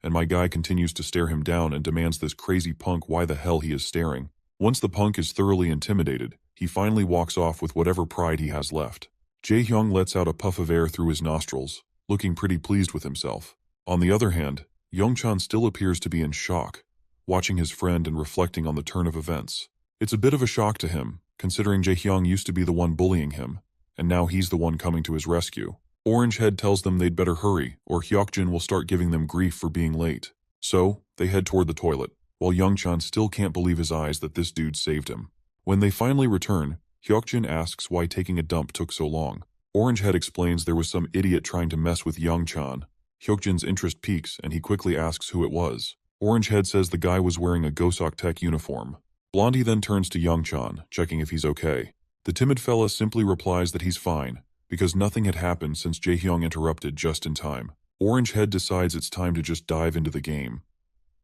and my guy continues to stare him down and demands this crazy punk why the hell he is staring. Once the punk is thoroughly intimidated, he finally walks off with whatever pride he has left. Jae-hyung lets out a puff of air through his nostrils, looking pretty pleased with himself. On the other hand, Young-chan still appears to be in shock, watching his friend and reflecting on the turn of events. It's a bit of a shock to him, considering Jae-hyung used to be the one bullying him, and now he's the one coming to his rescue. Orange Head tells them they'd better hurry, or Hyokjin will start giving them grief for being late. So, they head toward the toilet, while Young-chan still can't believe his eyes that this dude saved him. When they finally return, Hyokjin asks why taking a dump took so long. Orange Head explains there was some idiot trying to mess with Young-chan. Hyokjin's interest peaks and he quickly asks who it was. Orange Head says the guy was wearing a Gosok Tech uniform. Blondie then turns to Young-chan, checking if he's okay. The timid fella simply replies that he's fine, because nothing had happened since Jae-hyung interrupted just in time. Orange Head decides it's time to just dive into the game.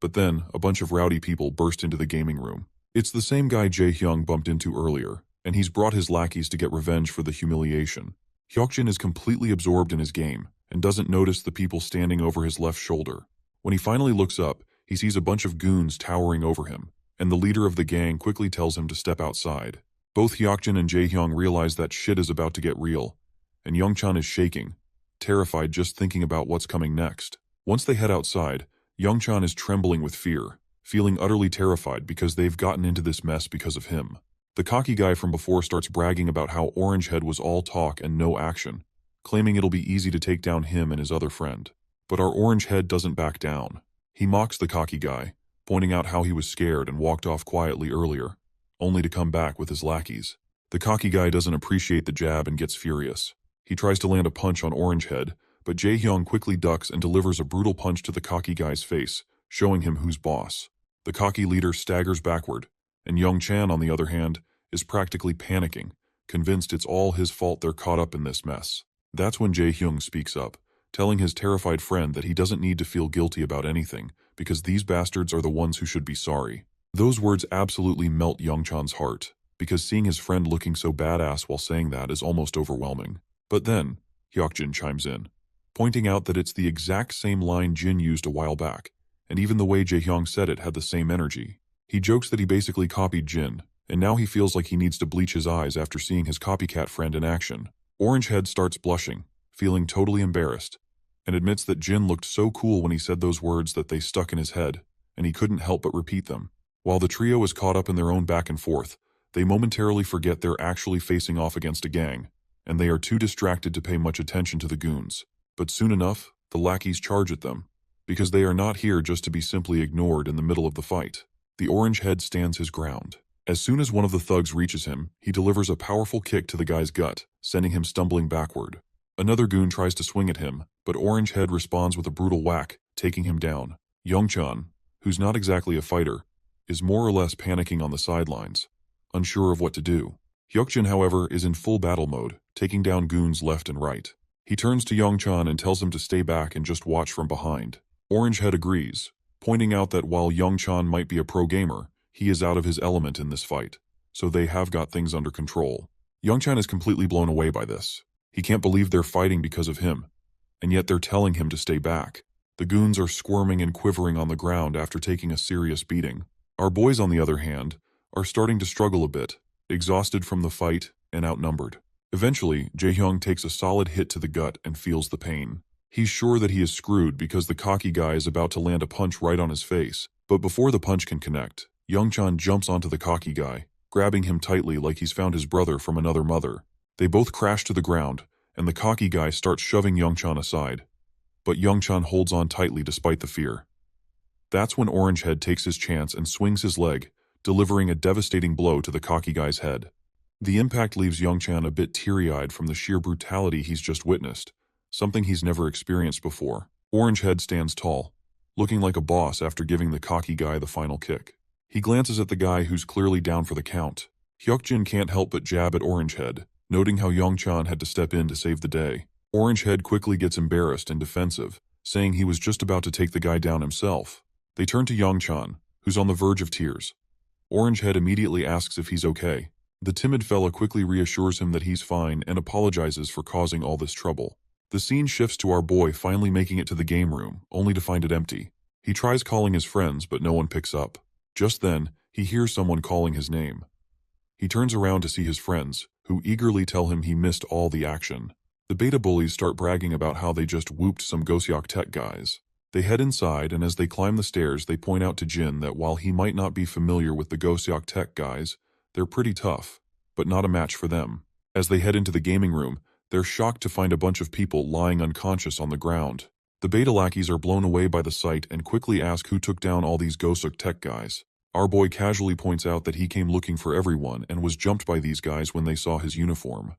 But then, a bunch of rowdy people burst into the gaming room. It's the same guy Jae-hyung bumped into earlier, and he's brought his lackeys to get revenge for the humiliation. Hyokjin is completely absorbed in his game, and doesn't notice the people standing over his left shoulder. When he finally looks up, he sees a bunch of goons towering over him, and the leader of the gang quickly tells him to step outside. Both Hyokjin and Jae-hyung realize that shit is about to get real, and Young-chan is shaking, terrified just thinking about what's coming next. Once they head outside, Young-chan is trembling with fear, feeling utterly terrified because they've gotten into this mess because of him. The cocky guy from before starts bragging about how Orange Head was all talk and no action, claiming it'll be easy to take down him and his other friend. But our Orange Head doesn't back down. He mocks the cocky guy, pointing out how he was scared and walked off quietly earlier, only to come back with his lackeys. The cocky guy doesn't appreciate the jab and gets furious. He tries to land a punch on Orange Head, but Jae-hyung quickly ducks and delivers a brutal punch to the cocky guy's face, showing him who's boss. The cocky leader staggers backward, and Young-chan, on the other hand, is practically panicking, convinced it's all his fault they're caught up in this mess. That's when Jae-hyung speaks up, telling his terrified friend that he doesn't need to feel guilty about anything, because these bastards are the ones who should be sorry. Those words absolutely melt Young-chan's heart, because seeing his friend looking so badass while saying that is almost overwhelming. But then, Hyokjin chimes in, pointing out that it's the exact same line Jin used a while back, and even the way Jae-hyung said it had the same energy. He jokes that he basically copied Jin, and now he feels like he needs to bleach his eyes after seeing his copycat friend in action. Orange Head starts blushing, feeling totally embarrassed, and admits that Jin looked so cool when he said those words that they stuck in his head, and he couldn't help but repeat them. While the trio is caught up in their own back and forth, they momentarily forget they're actually facing off against a gang, and they are too distracted to pay much attention to the goons. But soon enough, the lackeys charge at them, because they are not here just to be simply ignored in the middle of the fight. The Orange Head stands his ground. As soon as one of the thugs reaches him, he delivers a powerful kick to the guy's gut, sending him stumbling backward. Another goon tries to swing at him, but Orange Head responds with a brutal whack, taking him down. Young-chan, who's not exactly a fighter, is more or less panicking on the sidelines, unsure of what to do. Hyokjin, however, is in full battle mode, taking down goons left and right. He turns to Young-chan and tells him to stay back and just watch from behind. Orange Head agrees, pointing out that while Young-chan might be a pro gamer, he is out of his element in this fight, so they have got things under control. Young-chan is completely blown away by this. He can't believe they're fighting because of him, and yet they're telling him to stay back. The goons are squirming and quivering on the ground after taking a serious beating. Our boys, on the other hand, are starting to struggle a bit, exhausted from the fight and outnumbered. Eventually, Jae-hyung takes a solid hit to the gut and feels the pain. He's sure that he is screwed because the cocky guy is about to land a punch right on his face, but before the punch can connect, Young-chan jumps onto the cocky guy, grabbing him tightly like he's found his brother from another mother. They both crash to the ground, and the cocky guy starts shoving Young-chan aside, but Young-chan holds on tightly despite the fear. That's when Orange Head takes his chance and swings his leg, delivering a devastating blow to the cocky guy's head. The impact leaves Young-chan a bit teary-eyed from the sheer brutality he's just witnessed, something he's never experienced before. Orange Head stands tall, looking like a boss after giving the cocky guy the final kick. He glances at the guy who's clearly down for the count. Hyokjin can't help but jab at Orange Head, noting how Young-chan had to step in to save the day. Orange Head quickly gets embarrassed and defensive, saying he was just about to take the guy down himself. They turn to Young-chan, who's on the verge of tears. Orange Head immediately asks if he's okay. The timid fella quickly reassures him that he's fine and apologizes for causing all this trouble. The scene shifts to our boy finally making it to the game room, only to find it empty. He tries calling his friends, but no one picks up. Just then, he hears someone calling his name. He turns around to see his friends, who eagerly tell him he missed all the action. The beta bullies start bragging about how they just whooped some Goseok Tech guys. They head inside, and as they climb the stairs, they point out to Jin that while he might not be familiar with the Goseok Tech guys, they're pretty tough, but not a match for them. As they head into the gaming room, they're shocked to find a bunch of people lying unconscious on the ground. The beta lackeys are blown away by the sight and quickly ask who took down all these Goseok Tech guys. Our boy casually points out that he came looking for everyone and was jumped by these guys when they saw his uniform.